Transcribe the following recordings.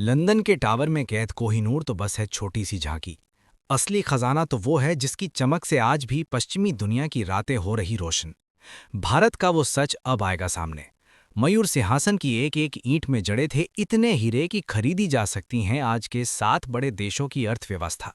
London के tower में कैद कोहिनूर तो बस है छोटी सी झांकी। असली खजाना तो वो है जिसकी चमक से आज भी पश्चिमी दुनिया की रातें हो रही रोशन। भारत का वो सच अब आएगा सामने। मयूर सिंहासन की एक एक ईंट में जड़े थे इतने हीरे कि खरीदी जा सकती हैं आज के 7 बड़े देशों की अर्थव्यवस्था।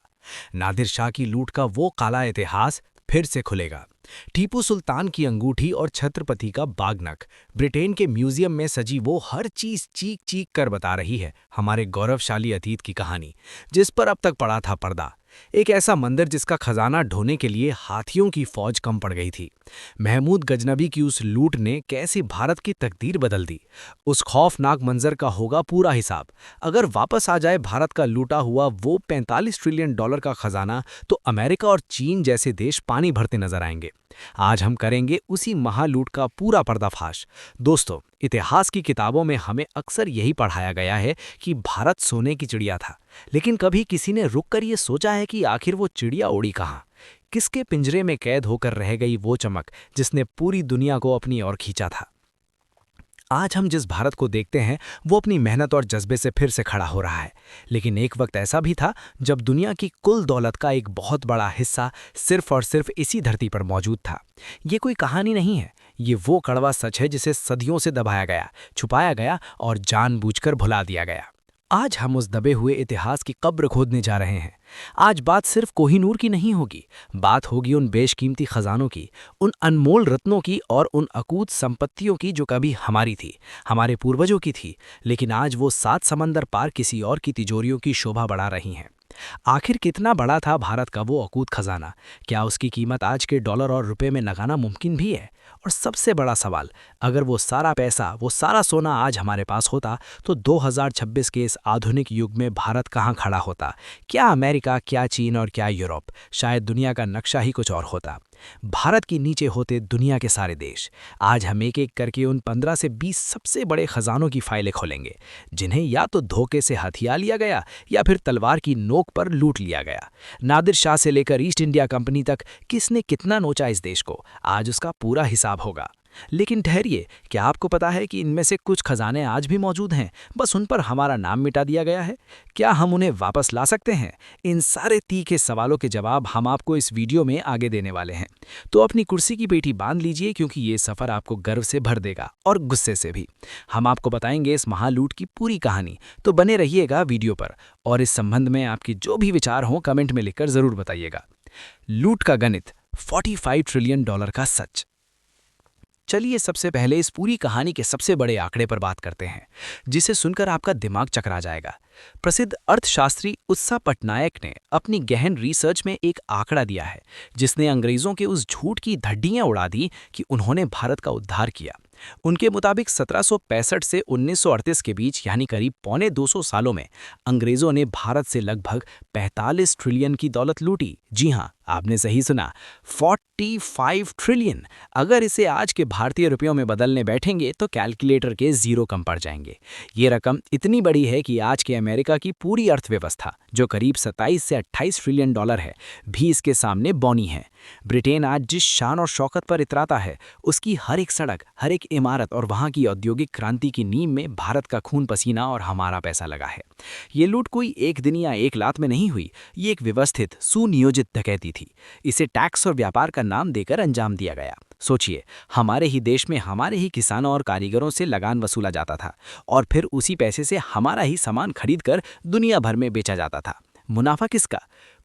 नादिर शाह की लूट का वो काला इतिहास फिर से खुलेगा। टीपू सुल्तान की अंगूठी और छत्रपति का बागनक, ब्रिटेन के म्यूजियम में सजी वो हर चीज चीख चीख कर बता रही है हमारे गौरवशाली अतीत की कहानी, जिस पर अब तक पड़ा था पर्दा। एक ऐसा मंदिर जिसका खजाना ढोने के लिए हाथियों की फौज कम पड़ गई थी। महमूद गजनबी की उस लूट ने कैसे भारत की तकदीर बदल दी, उस खौफनाक मंजर का होगा पूरा हिसाब। अगर वापस आ जाए भारत का लूटा हुआ वो 45 ट्रिलियन डॉलर का खजाना, तो अमेरिका और चीन जैसे देश पानी भरते नजर आएंगे। आज हम करेंगे उसी महालूट का पूरा पर्दाफाश। दोस्तों, इतिहास की किताबों में हमें अक्सर यही पढ़ाया गया है कि भारत सोने की चिड़िया था, लेकिन कभी किसी ने रुककर ये सोचा है कि आखिर वो चिड़िया उड़ी कहाँ? किसके पिंजरे में कैद होकर रह गई वो चमक जिसने पूरी दुनिया को अपनी ओर खींचा था? आज हम जिस भारत को देखते हैं वो अपनी मेहनत और जज्बे से फिर से खड़ा हो रहा है। लेकिन एक वक्त ऐसा भी था जब दुनिया की कुल दौलत का एक बहुत बड़ा हिस्सा सिर्फ और सिर्फ इसी धरती पर मौजूद था। ये कोई कहानी नहीं है, ये वो कड़वा सच है जिसे सदियों से दबाया गया, छुपाया गया और जानबूझकर भुला दिया गया। आज हम उस दबे हुए इतिहास की कब्र खोदने जा रहे हैं। आज बात सिर्फ कोहिनूर की नहीं होगी, बात होगी उन बेशकीमती खजानों की, उन अनमोल रत्नों की और उन अकूत संपत्तियों की जो कभी हमारी थी, हमारे पूर्वजों की थी, लेकिन आज वो 7 समंदर पार किसी और की तिजोरियों की शोभा बढ़ा रही हैं। आखिर कितना बड़ा था भारत का वो अकूत खजाना? क्या उसकी कीमत आज के डॉलर और रुपए में लगाना मुमकिन भी है? और सबसे बड़ा सवाल, अगर वो सारा पैसा, वो सारा सोना आज हमारे पास होता, तो 2026 के इस आधुनिक युग में भारत कहाँ खड़ा होता? क्या अमेरिका, क्या चीन और क्या यूरोप? शायद दुनिया का नक्शा ही कुछ और होता। भारत के नीचे होते दुनिया के सारे देश। आज हम एक एक करके उन 15 से 20 सबसे बड़े खजानों की फाइलें खोलेंगे, जिन्हें या तो धोखे से हथिया लिया गया या फिर तलवार की नोक पर लूट लिया गया। नादिर शाह से लेकर ईस्ट इंडिया कंपनी तक किसने कितना नोचा इस देश को, आज उसका पूरा हिसाब होगा। लेकिन ठहरिए, क्या आपको पता है कि इनमें से कुछ खजाने आज भी मौजूद हैं, बस उन पर हमारा नाम मिटा दिया गया है? क्या हम उन्हें वापस ला सकते हैं? इन सारे तीखे सवालों के जवाब हम आपको इस वीडियो में आगे देने वाले हैं। तो अपनी कुर्सी की पेटी बांध लीजिए, क्योंकि ये सफर आपको गर्व से भर देगा और गुस्से से भी। हम आपको बताएंगे इस महालूट की पूरी कहानी, तो बने रहिएगा वीडियो पर। और इस संबंध में आपकी जो भी विचार हो कमेंट में लिखकर जरूर बताइएगा। लूट का गणित, 45 ट्रिलियन डॉलर का सच। चलिए सबसे पहले इस पूरी कहानी के सबसे बड़े आंकड़े पर बात करते हैं, जिसे सुनकर आपका दिमाग चकरा जाएगा। प्रसिद्ध अर्थशास्त्री उत्सा पटनायक ने अपनी गहन रिसर्च में एक आंकड़ा दिया है, जिसने अंग्रेजों के उस झूठ की धड्डियां उड़ा दी कि उन्होंने भारत का उद्धार किया। उनके मुताबिक 1765 से 1938 के बीच, यानी करीब पौने 200 सालों में, अंग्रेजों ने भारत से लगभग 45 ट्रिलियन की दौलत लूटी। जी हाँ, आपने सही सुना, 45 ट्रिलियन। अगर इसे आज के भारतीय रुपयों में बदलने बैठेंगे तो कैलकुलेटर के जीरो कम पड़ जाएंगे। ये रकम इतनी बड़ी है कि आज के अमेरिका की पूरी अर्थव्यवस्था, जो करीब 27 से 28 ट्रिलियन डॉलर है, भी इसके सामने बौनी है। ब्रिटेन आज जिस शान और शौकत पर इतराता है, उसकी हर एक सड़क, हर एक इमारत और वहाँ की औद्योगिक क्रांति की नींव में भारत का खून पसीना और हमारा पैसा लगा है। ये लूट कोई एक दिन या एक रात में नहीं हुई, ये एक व्यवस्थित, सुनियोजित डकैती थी। इसे टैक्स और व्यापार का नाम देकर अंजाम दिया गया। सोचिए, हमारे ही देश में हमारे ही किसानों और कारीगरों से लगान वसूला जाता था, और फिर उसी पैसे से हमारा ही सामान खरीदकर दुनिया भर में बेचा जाता था। मुनाफा किसका?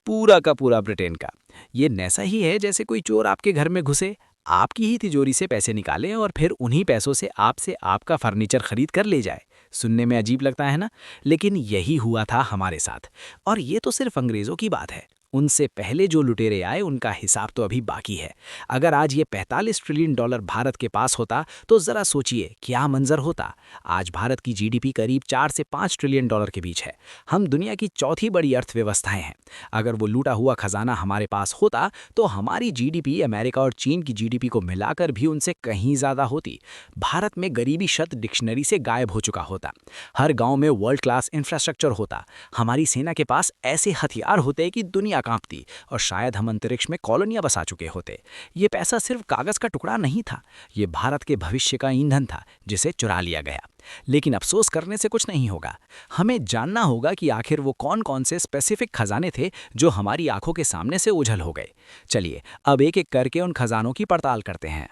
पूरा का पूरा ब्रिटेन का। ये ऐसा ही है जैसे कोई चोर आपके घर में घुसे, आपकी ही तिजोरी से पैसे निकाले और फिर उन्हीं पैसों से आपसे आपका फर्नीचर खरीद कर ले जाए। सुनने में अजीब लगता है ना? लेकिन यही हुआ था हमारे साथ। और ये तो सिर्फ अंग्रेजों की बात है। उनसे पहले जो लुटेरे आए, उनका हिसाब तो अभी बाकी है। अगर आज ये 45 ट्रिलियन डॉलर भारत के पास होता, तो जरा सोचिए क्या मंजर होता। आज भारत की जीडीपी करीब 4 से 5 ट्रिलियन डॉलर के बीच है। हम दुनिया की चौथी बड़ी अर्थव्यवस्थाएं हैं। अगर वो लूटा हुआ खजाना हमारे पास होता, तो हमारी जीडीपी अमेरिका और चीन की जीडीपी को मिलाकर भी उनसे कहीं ज्यादा होती। भारत में गरीबी शब्द डिक्शनरी से गायब हो चुका होता। हर गांव में वर्ल्ड क्लास इंफ्रास्ट्रक्चर होता। हमारी सेना के पास ऐसे हथियार होते कि दुनिया कांपती और शायद हम अंतरिक्ष में कॉलोनियां बसा चुके होते। ये पैसा सिर्फ कागज का टुकड़ा नहीं था, ये भारत के भविष्य का ईंधन था जिसे चुरा लिया गया। लेकिन अफसोस करने से कुछ नहीं होगा। हमें जानना होगा कि आखिर वो कौन कौन से स्पेसिफिक खजाने थे जो हमारी आंखों के सामने से ओझल हो गए। चलिए अब एक एक करके उन खजानों की पड़ताल करते हैं।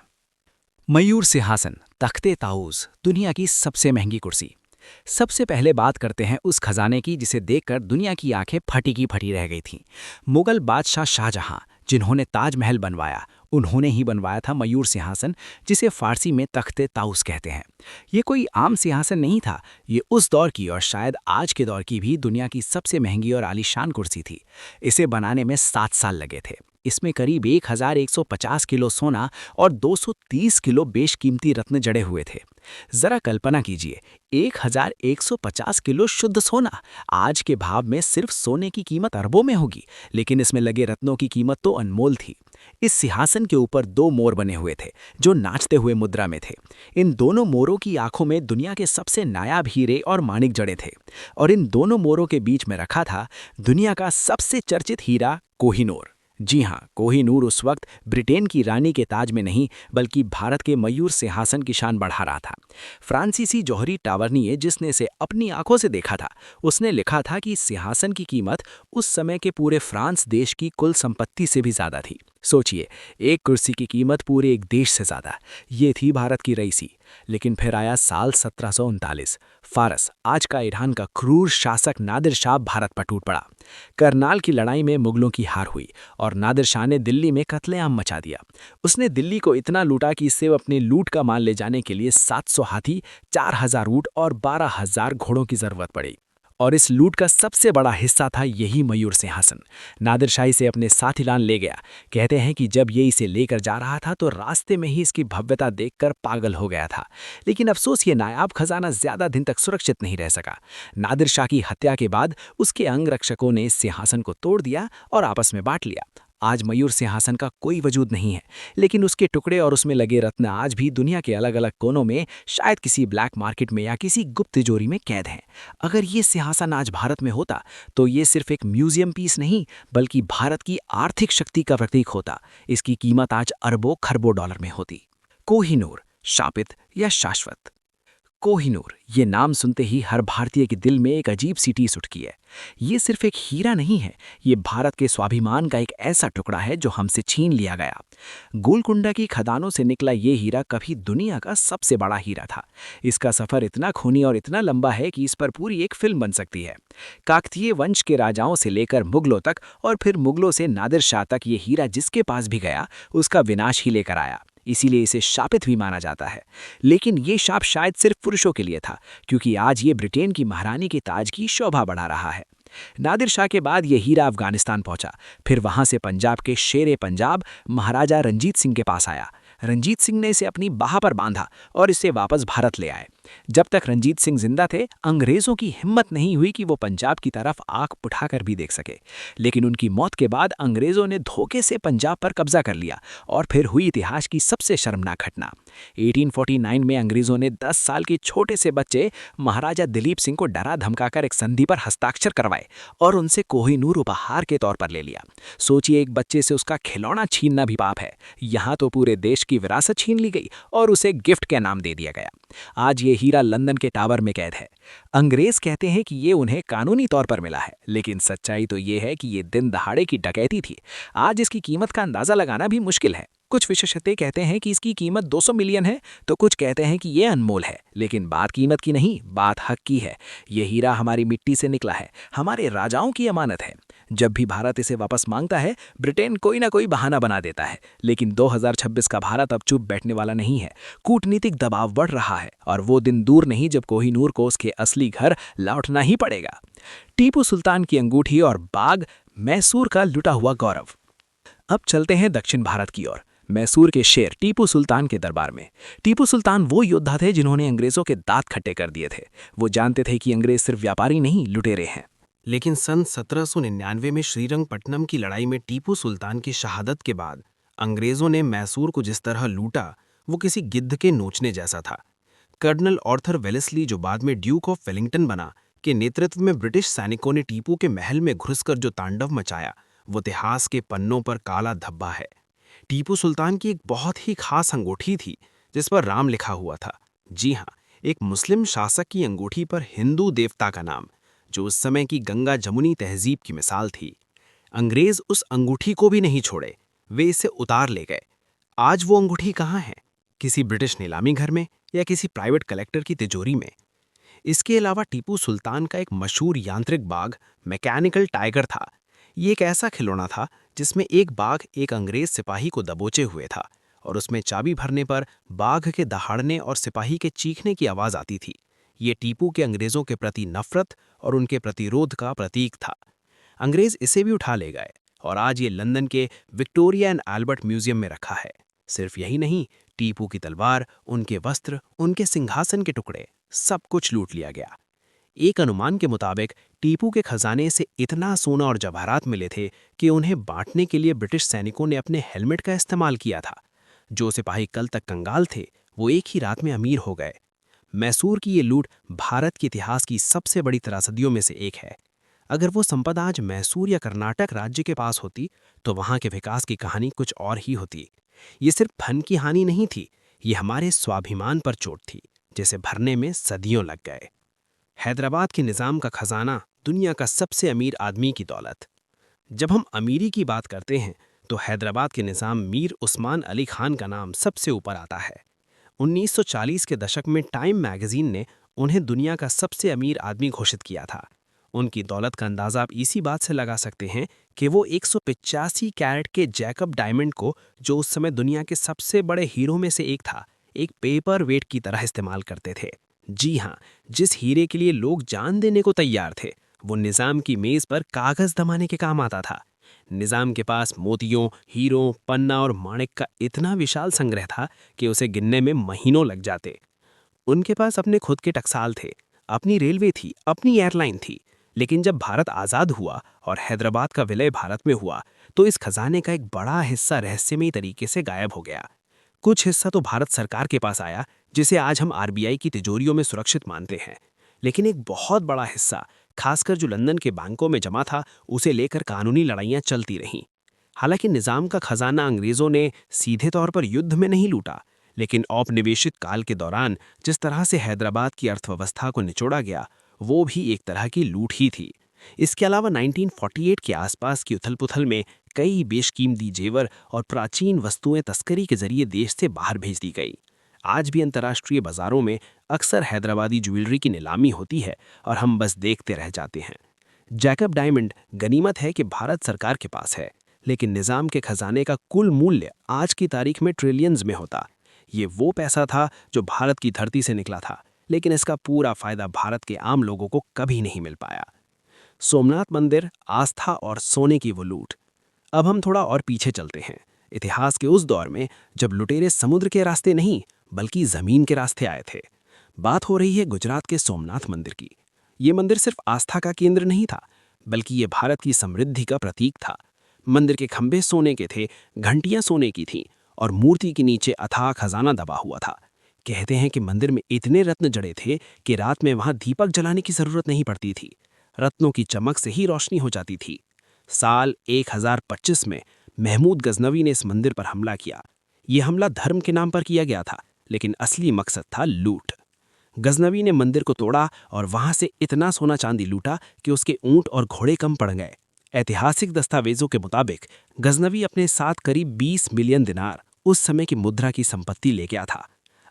मयूर सिंहासन, तख्ते ताऊस, दुनिया की सबसे महंगी कुर्सी। सबसे पहले बात करते हैं उस खजाने की जिसे देखकर दुनिया की आंखें फटी की फटी रह गई थीं। मुगल बादशाह शाहजहां, जिन्होंने ताजमहल बनवाया, उन्होंने ही बनवाया था मयूर सिंहासन, जिसे फारसी में तख्ते ताऊस कहते हैं। ये कोई आम सिंहासन नहीं था, ये उस दौर की और शायद आज के दौर की भी दुनिया की सबसे महंगी और आलीशान कुर्सी थी। इसे बनाने में 7 साल लगे थे। इसमें करीब 1150 किलो सोना और 230 किलो बेशकीमती रत्न जड़े हुए थे। जरा कल्पना कीजिए, 1150 किलो शुद्ध सोना। आज के भाव में सिर्फ सोने की कीमत अरबों में होगी, लेकिन इसमें लगे रत्नों की कीमत तो अनमोल थी। इस सिंहासन के ऊपर 2 मोर बने हुए थे जो नाचते हुए मुद्रा में थे। इन दोनों मोरों की आंखों में दुनिया के सबसे नायाब हीरे और माणिक जड़े थे, और इन दोनों मोरों के बीच में रखा था दुनिया का सबसे चर्चित हीरा कोहिनूर। जी हाँ, कोहिनूर उस वक्त ब्रिटेन की रानी के ताज में नहीं बल्कि भारत के मयूर सिंहासन की शान बढ़ा रहा था। फ्रांसीसी जौहरी टावर्निए, जिसने इसे अपनी आंखों से देखा था, उसने लिखा था कि इस सिंहासन की कीमत उस समय के पूरे फ्रांस देश की कुल संपत्ति से भी ज्यादा थी। सोचिए, एक कुर्सी की कीमत पूरे एक देश से ज्यादा। ये थी भारत की रईसी। लेकिन फिर आया साल 1739। फारस, आज का ईरान का क्रूर शासक नादिर शाह भारत पर टूट पड़ा। करनाल की लड़ाई में मुगलों की हार हुई और नादिर शाह ने दिल्ली में कत्लेआम मचा दिया। उसने दिल्ली को इतना लूटा कि इससे अपने लूट का माल ले जाने के लिए 700 हाथी, 4000 ऊंट और 12,000 घोड़ों की जरूरत पड़ी। और इस लूट का सबसे बड़ा हिस्सा था यही मयूर सिंहासन। नादिर शाह इसे अपने साथ ईरान ले गया। कहते हैं कि जब ये इसे लेकर जा रहा था तो रास्ते में ही इसकी भव्यता देखकर पागल हो गया था। लेकिन अफसोस, ये नायाब खजाना ज्यादा दिन तक सुरक्षित नहीं रह सका। नादिर शाह की हत्या के बाद उसके अंगरक्षकों ने इस सिंहासन को तोड़ दिया और आपस में बांट लिया। आज मयूर सिंहासन का कोई वजूद नहीं है, लेकिन उसके टुकड़े और उसमें लगे रत्न आज भी दुनिया के अलग अलग कोनों में, शायद किसी ब्लैक मार्केट में या किसी गुप्त तिजोरी में कैद हैं। अगर ये सिंहासन आज भारत में होता तो ये सिर्फ एक म्यूजियम पीस नहीं बल्कि भारत की आर्थिक शक्ति का प्रतीक होता। इसकी कीमत आज अरबों खरबों डॉलर में होती। कोहिनूर, शापित या शाश्वत। कोहिनूर, ये नाम सुनते ही हर भारतीय के दिल में एक अजीब सी टीस उठती है। ये सिर्फ एक हीरा नहीं है, ये भारत के स्वाभिमान का एक ऐसा टुकड़ा है जो हमसे छीन लिया गया। गोलकुंडा की खदानों से निकला ये हीरा कभी दुनिया का सबसे बड़ा हीरा था। इसका सफर इतना खूनी और इतना लंबा है कि इस पर पूरी एक फिल्म बन सकती है। काकतीय वंश के राजाओं से लेकर मुगलों तक और फिर मुगलों से नादिर शाह तक ये हीरा जिसके पास भी गया उसका विनाश ही लेकर आया। इसीलिए इसे शापित भी माना जाता है। लेकिन ये शाप शायद सिर्फ पुरुषों के लिए था, क्योंकि आज ये ब्रिटेन की महारानी के ताज की शोभा बढ़ा रहा है। नादिर शाह के बाद ये हीरा अफगानिस्तान पहुंचा, फिर वहां से पंजाब के शेरे पंजाब महाराजा रंजीत सिंह के पास आया। रंजीत सिंह ने इसे अपनी बाह पर बांधा और इसे वापस भारत ले आए। जब तक रंजीत सिंह जिंदा थे, अंग्रेजों की हिम्मत नहीं हुई कि वो पंजाब की तरफ आंख उठाकर भी देख सके। लेकिन उनकी मौत के बाद अंग्रेजों ने धोखे से पंजाब पर कब्जा कर लिया और फिर हुई इतिहास की सबसे शर्मनाक घटना। 1849 में अंग्रेजों ने 10 साल के छोटे से बच्चे महाराजा दिलीप सिंह को डरा धमकाकर एक संधि पर हस्ताक्षर करवाए और उनसे कोहिनूर उपहार के तौर पर ले लिया। सोचिए, एक बच्चे से उसका खिलौना छीनना भी पाप है, यहाँ तो पूरे देश की विरासत छीन ली गई और उसे गिफ्ट के नाम दे दिया गया। आज ये हीरा लंदन के टावर में कैद है। अंग्रेज कहते हैं कि ये उन्हें कानूनी तौर पर मिला है, लेकिन सच्चाई तो ये है कि ये दिन दहाड़े की डकैती थी। आज इसकी कीमत का अंदाजा लगाना भी मुश्किल है। कुछ विशेषज्ञ कहते हैं कि इसकी कीमत 200 मिलियन है, तो कुछ कहते हैं कि ये अनमोल है। लेकिन बात कीमत की नहीं, बात हक की है। ये हीरा हमारी मिट्टी से निकला है, हमारे राजाओं की अमानत है। जब भी भारत इसे वापस मांगता है, ब्रिटेन कोई ना कोई बहाना बना देता है। लेकिन 2026 का भारत अब चुप बैठने वाला नहीं है। कूटनीतिक दबाव बढ़ रहा है और वो दिन दूर नहीं जब कोहिनूर को उसके असली घर लौटना ही पड़ेगा। टीपू सुल्तान की अंगूठी और बाग, मैसूर का लुटा हुआ गौरव। अब चलते हैं दक्षिण भारत की ओर, मैसूर के शेर टीपू सुल्तान के दरबार में। टीपू सुल्तान वो योद्धा थे जिन्होंने अंग्रेजों के दांत खट्टे कर दिए थे। वो जानते थे कि अंग्रेज सिर्फ व्यापारी नहीं, लुटेरे हैं। लेकिन सन 1799 में श्रीरंगपट्टनम की लड़ाई में टीपू सुल्तान की शहादत के बाद अंग्रेजों ने मैसूर को जिस तरह लूटा, वो किसी गिद्ध के नोचने जैसा था। कर्नल आर्थर वेलेस्ली, जो बाद में ड्यूक ऑफ वेलिंगटन बना, के नेतृत्व में ब्रिटिश सैनिकों ने टीपू के महल में घुसकर जो तांडव मचाया, वो इतिहास के पन्नों पर काला धब्बा है। टीपू सुल्तान की एक बहुत ही खास अंगूठी थी जिस पर राम लिखा हुआ था। जी हाँ, एक मुस्लिम शासक की अंगूठी पर हिंदू देवता का नाम, जो उस समय की गंगा जमुनी तहजीब की मिसाल थी। अंग्रेज उस अंगूठी को भी नहीं छोड़े, वे इसे उतार ले गए। आज वो अंगूठी कहाँ है? किसी ब्रिटिश नीलामी घर में या किसी प्राइवेट कलेक्टर की तिजोरी में। इसके अलावा टीपू सुल्तान का एक मशहूर यांत्रिक बाघ मैकेनिकल टाइगर था। ये एक ऐसा खिलौना था जिसमें एक बाघ एक अंग्रेज सिपाही को दबोचे हुए था और उसमें चाबी भरने पर बाघ के दहाड़ने और सिपाही के चीखने की आवाज आती थी। ये टीपू के अंग्रेजों के प्रति नफरत और उनके प्रतिरोध का प्रतीक था। अंग्रेज इसे भी उठा ले गए और आज ये लंदन के विक्टोरिया एंड एल्बर्ट म्यूजियम में रखा है। सिर्फ यही नहीं, टीपू की तलवार, उनके वस्त्र, उनके सिंहासन के टुकड़े, सब कुछ लूट लिया गया। एक अनुमान के मुताबिक टीपू के खजाने से इतना सोना और जवाहरात मिले थे कि उन्हें बांटने के लिए ब्रिटिश सैनिकों ने अपने हेलमेट का इस्तेमाल किया था। जो सिपाही कल तक कंगाल थे, वो एक ही रात में अमीर हो गए। मैसूर की ये लूट भारत के इतिहास की सबसे बड़ी त्रासदियों में से एक है। अगर वो संपदा आज मैसूर या कर्नाटक राज्य के पास होती, तो वहां के विकास की कहानी कुछ और ही होती। ये सिर्फ धन की हानि नहीं थी, ये हमारे स्वाभिमान पर चोट थी, जिसे भरने में सदियों लग गए। हैदराबाद के निज़ाम का खजाना, दुनिया का सबसे अमीर आदमी की दौलत। जब हम अमीरी की बात करते हैं तो हैदराबाद के निज़ाम मीर उस्मान अली खान का नाम सबसे ऊपर आता है। 1940 के दशक में टाइम मैगजीन ने उन्हें दुनिया का सबसे अमीर आदमी घोषित किया था। उनकी दौलत का अंदाज़ा आप इसी बात से लगा सकते हैं कि वो 185 कैरेट के जैकब डायमंड को, जो उस समय दुनिया के सबसे बड़े हीरो में से एक था, एक पेपर वेट की तरह इस्तेमाल करते थे। जी हाँ, जिस हीरे के लिए लोग जान देने को तैयार थे, वो निज़ाम की मेज़ पर कागज़ दबाने के काम आता था। निज़ाम के पास मोतियों, हीरों, पन्ना और माणिक का इतना विशाल संग्रह था कि उसे गिनने में महीनों लग जाते। उनके पास अपने खुद के टकसाल थे, अपनी रेलवे थी, अपनी एयरलाइन थी। लेकिन जब भारत आज़ाद हुआ और हैदराबाद का विलय भारत में हुआ, तो इस खजाने का एक बड़ा हिस्सा रहस्यमयी तरीके से गायब हो गया। कुछ हिस्सा तो भारत सरकार के पास आया, जिसे आज हम आरबीआई की तिजोरियों में सुरक्षित मानते हैं। लेकिन एक बहुत बड़ा हिस्सा, खासकर जो लंदन के बैंकों में जमा था, उसे लेकर कानूनी लड़ाइयाँ चलती रहीं। हालांकि निज़ाम का खजाना अंग्रेज़ों ने सीधे तौर पर युद्ध में नहीं लूटा, लेकिन औपनिवेशिक काल के दौरान जिस तरह से हैदराबाद की अर्थव्यवस्था को निचोड़ा गया, वो भी एक तरह की लूट ही थी। इसके अलावा 1948 के आसपास की उथल-पुथल में कई बेशकीमती जेवर और प्राचीन वस्तुएं तस्करी के जरिए देश से बाहर भेज दी गई। आज भी अंतर्राष्ट्रीय बाजारों में अक्सर हैदराबादी ज्वेलरी की नीलामी होती है और हम बस देखते रह जाते हैं। जैकब डायमंड गनीमत है कि भारत सरकार के पास है, लेकिन निज़ाम के खजाने का कुल मूल्य आज की तारीख में ट्रिलियंस में होता। ये वो पैसा था जो भारत की धरती से निकला था, लेकिन इसका पूरा फायदा भारत के आम लोगों को कभी नहीं मिल पाया। सोमनाथ मंदिर, आस्था और सोने की वो लूट। अब हम थोड़ा और पीछे चलते हैं, इतिहास के उस दौर में जब लुटेरे समुद्र के रास्ते नहीं बल्कि जमीन के रास्ते आए थे। बात हो रही है गुजरात के सोमनाथ मंदिर की। ये मंदिर सिर्फ आस्था का केंद्र नहीं था, बल्कि ये भारत की समृद्धि का प्रतीक था। मंदिर के खंभे सोने के थे, घंटियां सोने की थीं और मूर्ति के नीचे अथाह खजाना दबा हुआ था। कहते हैं कि मंदिर में इतने रत्न जड़े थे कि रात में वहां दीपक जलाने की जरूरत नहीं पड़ती थी, रत्नों की चमक से ही रोशनी हो जाती थी। साल 1025 में महमूद गजनवी ने इस मंदिर पर हमला किया। यह हमला धर्म के नाम पर किया गया था, लेकिन असली मकसद था लूट। गजनवी ने मंदिर को तोड़ा और वहां से इतना सोना चांदी लूटा कि उसके ऊंट और घोड़े कम पड़ गए। ऐतिहासिक दस्तावेजों के मुताबिक गजनवी अपने साथ करीब 20 मिलियन दिनार, उस समय की मुद्रा की संपत्ति ले गया था।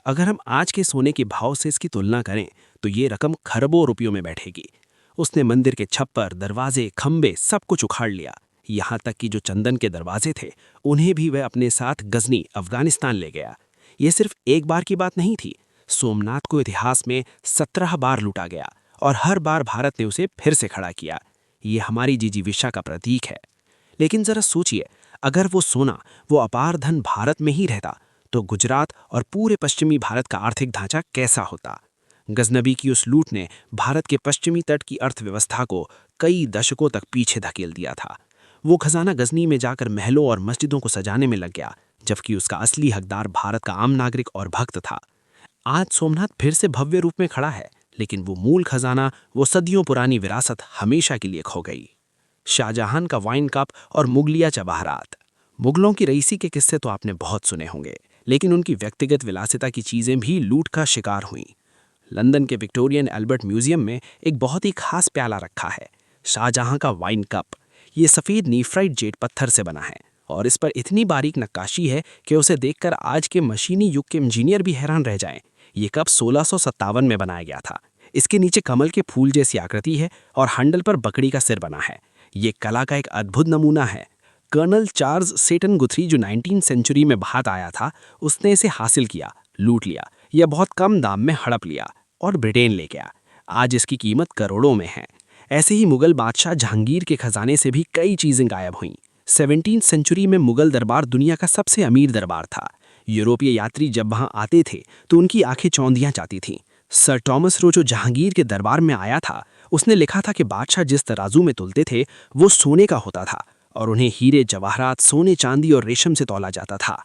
अगर हम आज के सोने के भाव से इसकी तुलना करें तो ये रकम खरबों रुपयों में बैठेगी। उसने मंदिर के छप्पर, दरवाजे, खंबे सब कुछ उखाड़ लिया। यहाँ तक कि जो चंदन के दरवाजे थे, उन्हें भी वह अपने साथ गजनी, अफगानिस्तान ले गया। ये सिर्फ एक बार की बात नहीं थी। सोमनाथ को इतिहास में 17 बार लूटा गया और हर बार भारत ने उसे फिर से खड़ा किया। ये हमारी जिजीविषा का प्रतीक है। लेकिन जरा सोचिए, अगर वो सोना, वो अपार धन भारत में ही रहता, तो गुजरात और पूरे पश्चिमी भारत का आर्थिक ढांचा कैसा होता। गजनबी की उस लूट ने भारत के पश्चिमी तट की अर्थव्यवस्था को कई दशकों तक पीछे धकेल दिया था। वो खजाना गजनी में जाकर महलों और मस्जिदों को सजाने में लग गया, जबकि उसका असली हकदार भारत का आम नागरिक और भक्त था। आज सोमनाथ फिर से भव्य रूप में खड़ा है, लेकिन वो मूल खजाना, वो सदियों पुरानी विरासत हमेशा के लिए खो गई। शाहजहां का वाइन कप और मुगलिया जवाहरात। मुगलों की रईसी के किस्से तो आपने बहुत सुने होंगे, लेकिन उनकी व्यक्तिगत विलासिता की चीज़ें भी लूट का शिकार हुईं। लंदन के विक्टोरियन एल्बर्ट म्यूजियम में एक बहुत ही खास प्याला रखा है, शाहजहां का वाइन कप। ये सफ़ेद नीफ्राइट जेड पत्थर से बना है और इस पर इतनी बारीक नक्काशी है कि उसे देखकर आज के मशीनी युग के इंजीनियर भी हैरान रह जाएं। ये कप 1657 में बनाया गया था। इसके नीचे कमल के फूल जैसी आकृति है और हैंडल पर बकरी का सिर बना है। ये कला का एक अद्भुत नमूना है। कर्नल चार्ल्स सेटन गुथरी, जो 19वीं सेंचुरी में भारत आया था, उसने इसे हासिल किया, लूट लिया, यह बहुत कम दाम में हड़प लिया और ब्रिटेन ले गया। आज इसकी कीमत करोड़ों में है। ऐसे ही मुगल बादशाह जहांगीर के खजाने से भी कई चीज़ें गायब हुईं। 17वीं सेंचुरी में मुगल दरबार दुनिया का सबसे अमीर दरबार था। यूरोपीय यात्री जब वहां आते थे तो उनकी आंखें चौंधियां जाती थीं। सर टॉमस रो, जो जहांगीर के दरबार में आया था, उसने लिखा था कि बादशाह जिस तराजू में तुलते थे वो सोने का होता था और उन्हें हीरे जवाहरात, सोने, चांदी और रेशम से तौला जाता था।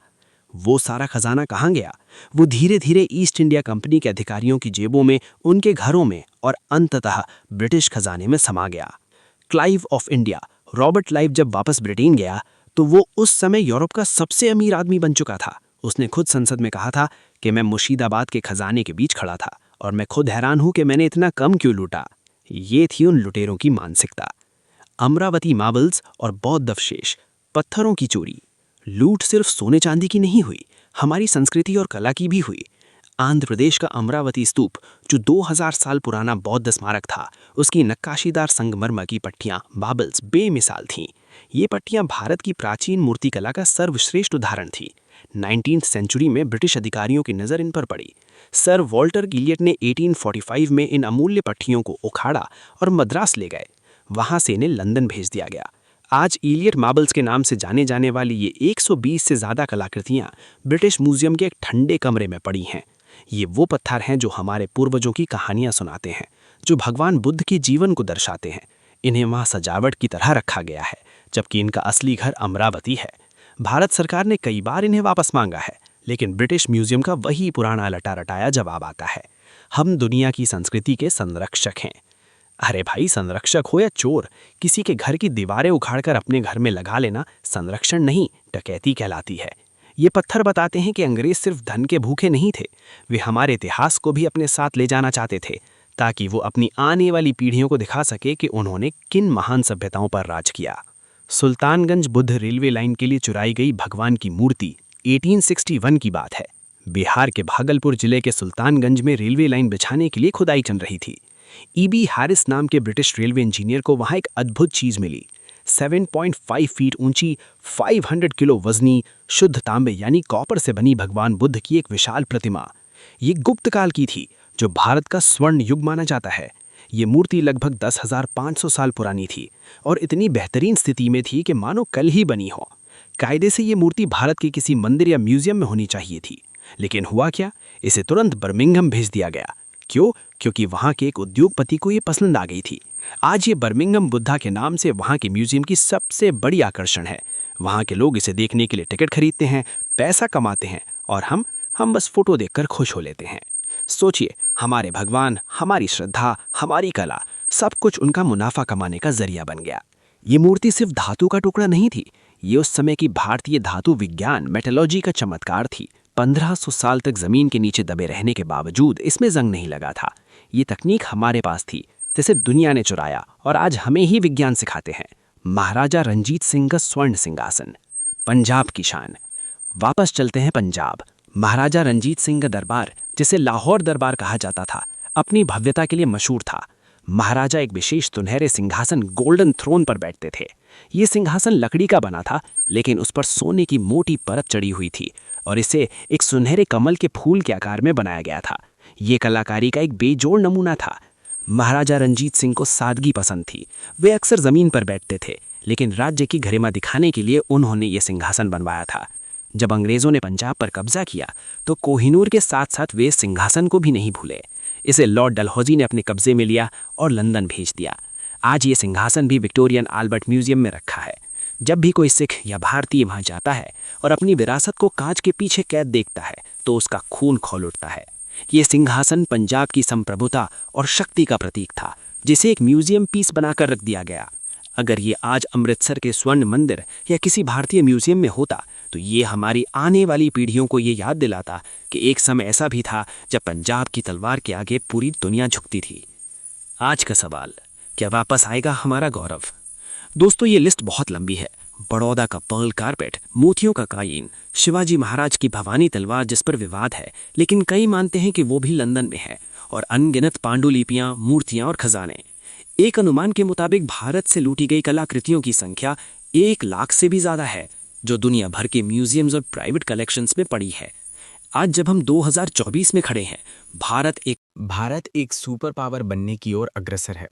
वो सारा खजाना कहाँ गया? वो धीरे धीरे ईस्ट इंडिया कंपनी के अधिकारियों की जेबों में, उनके घरों में और अंततः ब्रिटिश खजाने में समा गया। Clive of India, Robert Clive, जब वापस ब्रिटेन गया तो वो उस समय यूरोप का सबसे अमीर आदमी बन चुका था। उसने खुद संसद में कहा था कि मैं मुर्शिदाबाद के खजाने के बीच खड़ा था और मैं खुद हैरान हूं कि मैंने इतना कम क्यों लूटा। ये थी उन लुटेरों की मानसिकता। अमरावती मार्बल्स और बौद्ध अवशेष, पत्थरों की चोरी। लूट सिर्फ सोने चांदी की नहीं हुई, हमारी संस्कृति और कला की भी हुई। आंध्र प्रदेश का अमरावती स्तूप, जो 2000 साल पुराना बौद्ध स्मारक था, उसकी नक्काशीदार संगमरमर की पट्टियां, बाबल्स, बेमिसाल थीं। ये पट्टियां भारत की प्राचीन मूर्तिकला का सर्वश्रेष्ठ उदाहरण थी। 19वीं सेंचुरी में ब्रिटिश अधिकारियों की नज़र इन पर पड़ी। सर वॉल्टर गिलियट ने 1845 में इन अमूल्य पट्टियों को उखाड़ा और मद्रास ले गए। वहां से इन्हें लंदन भेज दिया गया। आज इलियट मार्बल्स के नाम से जाने जाने वाली ये 120 से ज़्यादा कलाकृतियां ब्रिटिश म्यूजियम के एक ठंडे कमरे में पड़ी हैं। ये वो पत्थर हैं जो हमारे पूर्वजों की कहानियां सुनाते हैं, जो भगवान बुद्ध के जीवन को दर्शाते हैं। इन्हें वहाँ सजावट की तरह रखा गया है, जबकि इनका असली घर अमरावती है। भारत सरकार ने कई बार इन्हें वापस मांगा है, लेकिन ब्रिटिश म्यूजियम का वही पुराना लटा रटाया जवाब आता है, हम दुनिया की संस्कृति के संरक्षक हैं। अरे भाई, संरक्षक हो या चोर, किसी के घर की दीवारें उखाड़कर अपने घर में लगा लेना संरक्षण नहीं, डकैती कहलाती है। ये पत्थर बताते हैं कि अंग्रेज सिर्फ धन के भूखे नहीं थे, वे हमारे इतिहास को भी अपने साथ ले जाना चाहते थे, ताकि वो अपनी आने वाली पीढ़ियों को दिखा सके कि उन्होंने किन महान सभ्यताओं पर राज किया। सुल्तानगंज बुद्ध रेलवे लाइन के लिए चुराई गई भगवान की मूर्ति 1861 की बात है। बिहार के भागलपुर जिले के सुल्तानगंज में रेलवे लाइन बिछाने के लिए खुदाई चल रही थी। ईबी हैरिस नाम के ब्रिटिश रेलवे इंजीनियर को वहां एक अद्भुत चीज मिली। 7.5 फीट ऊंची, 500 किलो वजनी, शुद्ध तांबे यानी कॉपर से बनी भगवान बुद्ध की एक विशाल प्रतिमा। ये गुप्त काल की थी, जो भारत का स्वर्ण युग माना जाता है। ये मूर्ति लगभग 10,500 साल पुरानी थी और इतनी बेहतरीन स्थिति में थी कि मानो कल ही बनी हो। कायदे से ये मूर्ति भारत के किसी मंदिर या म्यूजियम में होनी चाहिए थी, लेकिन हुआ क्या, इसे तुरंत बर्मिंघम भेज दिया गया। क्यों? क्योंकि वहां के एक उद्योगपति को ये पसंद आ गई थी। आज ये बर्मिंघम बुद्धा के नाम से वहां के म्यूजियम की सबसे बड़ी आकर्षण है। वहां के लोग इसे देखने के लिए टिकट खरीदते हैं, पैसा कमाते हैं और हम बस फोटो देखकर खुश हो लेते हैं। सोचिए, हमारे भगवान, हमारी श्रद्धा, हमारी कला, सब कुछ उनका मुनाफा कमाने का जरिया बन गया। ये मूर्ति सिर्फ धातु का टुकड़ा नहीं थी, ये उस समय की भारतीय धातु विज्ञान, मेटलॉजी का चमत्कार थी। 1500 साल तक जमीन के नीचे दबे रहने के बावजूद इसमें जंग नहीं लगा था। ये तकनीक हमारे पास थी, जिसे दुनिया ने चुराया और आज हमें ही विज्ञान सिखाते हैं। महाराजा रंजीत सिंह का स्वर्ण सिंहासन, पंजाब की शान। वापस चलते हैं पंजाब। महाराजा रंजीत सिंह का दरबार, जिसे लाहौर दरबार कहा जाता था, अपनी भव्यता के लिए मशहूर था। महाराजा एक विशेष सुनहरे सिंहासन, गोल्डन थ्रोन पर बैठते थे। ये सिंहासन लकड़ी का बना था, लेकिन उस पर सोने की मोटी परत चढ़ी हुई थी और इसे एक सुनहरे कमल के फूल के आकार में बनाया गया था। ये कलाकारी का एक बेजोड़ नमूना था। महाराजा रंजीत सिंह को सादगी पसंद थी। वे अक्सर जमीन पर बैठते थे, लेकिन राज्य की गरिमा दिखाने के लिए उन्होंने ये सिंहासन बनवाया था। जब अंग्रेजों ने पंजाब पर कब्जा किया तो कोहिनूर के साथ साथ वे सिंहासन को भी नहीं भूले। इसे लॉर्ड डलहौजी ने अपने कब्जे में लिया और लंदन भेज दिया। आज ये सिंहासन भी विक्टोरियन अल्बर्ट म्यूजियम में रखा है। जब भी कोई सिख या भारतीय वहां जाता है और अपनी विरासत को कांच के पीछे कैद देखता है तो उसका खून खौल उठता है। ये सिंहासन पंजाब की संप्रभुता और शक्ति का प्रतीक था, जिसे एक म्यूजियम पीस बनाकर रख दिया गया। अगर ये आज अमृतसर के स्वर्ण मंदिर या किसी भारतीय म्यूजियम में होता तो ये हमारी आने वाली पीढ़ियों को ये याद दिलाता कि एक समय ऐसा भी था जब पंजाब की तलवार के आगे पूरी दुनिया झुकती थी। आज का सवाल, क्या वापस आएगा हमारा गौरव? दोस्तों, ये लिस्ट बहुत लंबी है। बड़ौदा का पर्ल कारपेट, मोतियों का कालीन, शिवाजी महाराज की भवानी तलवार जिस पर विवाद है लेकिन कई मानते हैं कि वो भी लंदन में है, और अनगिनत पांडुलिपियां, मूर्तियां और खजाने। एक अनुमान के मुताबिक भारत से लूटी गई कलाकृतियों की संख्या 1 लाख से भी ज्यादा है, जो दुनिया भर के म्यूजियम्स और प्राइवेट कलेक्शंस में पड़ी है। आज जब हम 2024 में खड़े हैं, भारत एक सुपर पावर बनने की ओर अग्रसर है।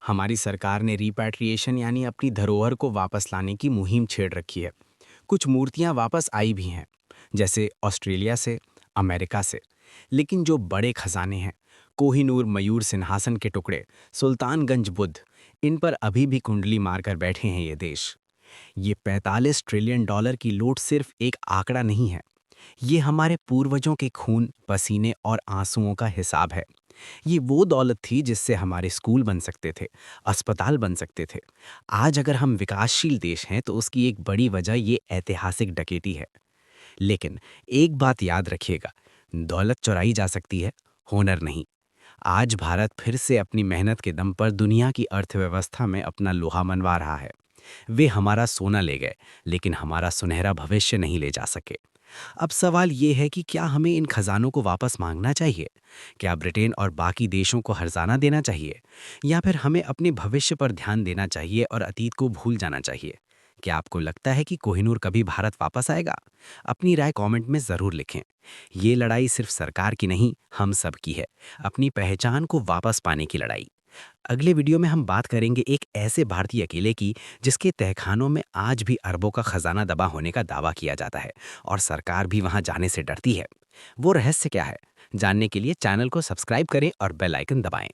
हमारी सरकार ने रिपैट्रिएशन यानी अपनी धरोहर को वापस लाने की मुहिम छेड़ रखी है। कुछ मूर्तियां वापस आई भी हैं, जैसे ऑस्ट्रेलिया से, अमेरिका से। लेकिन जो बड़े खजाने हैं, कोहिनूर मयूर सिंहासन के टुकड़े, सुल्तानगंज बुद्ध, इन पर अभी भी कुंडली मारकर बैठे हैं ये देश। ये 45 ट्रिलियन डॉलर की लूट सिर्फ एक आंकड़ा नहीं है, ये हमारे पूर्वजों के खून, पसीने और आंसुओं का हिसाब है। ये वो दौलत थी जिससे हमारे स्कूल बन सकते थे, अस्पताल बन सकते थे। आज अगर हम विकासशील देश हैं तो उसकी एक बड़ी वजह ये ऐतिहासिक डकैती है। लेकिन एक बात याद रखिएगा, दौलत चुराई जा सकती है, हुनर नहीं। आज भारत फिर से अपनी मेहनत के दम पर दुनिया की अर्थव्यवस्था में अपना लोहा मनवा रहा है। वे हमारा सोना ले गए, लेकिन हमारा सुनहरा भविष्य नहीं ले जा सके। अब सवाल ये है कि क्या हमें इन खजानों को वापस मांगना चाहिए? क्या ब्रिटेन और बाकी देशों को हर्जाना देना चाहिए? या फिर हमें अपने भविष्य पर ध्यान देना चाहिए और अतीत को भूल जाना चाहिए? क्या आपको लगता है कि कोहिनूर कभी भारत वापस आएगा? अपनी राय कमेंट में ज़रूर लिखें। ये लड़ाई सिर्फ सरकार की नहीं, हम सब की है, अपनी पहचान को वापस पाने की लड़ाई। अगले वीडियो में हम बात करेंगे एक ऐसे भारतीय अकेले की जिसके तहखानों में आज भी अरबों का खजाना दबा होने का दावा किया जाता है और सरकार भी वहां जाने से डरती है। वो रहस्य क्या है? जानने के लिए चैनल को सब्सक्राइब करें और बेल आइकन दबाएं।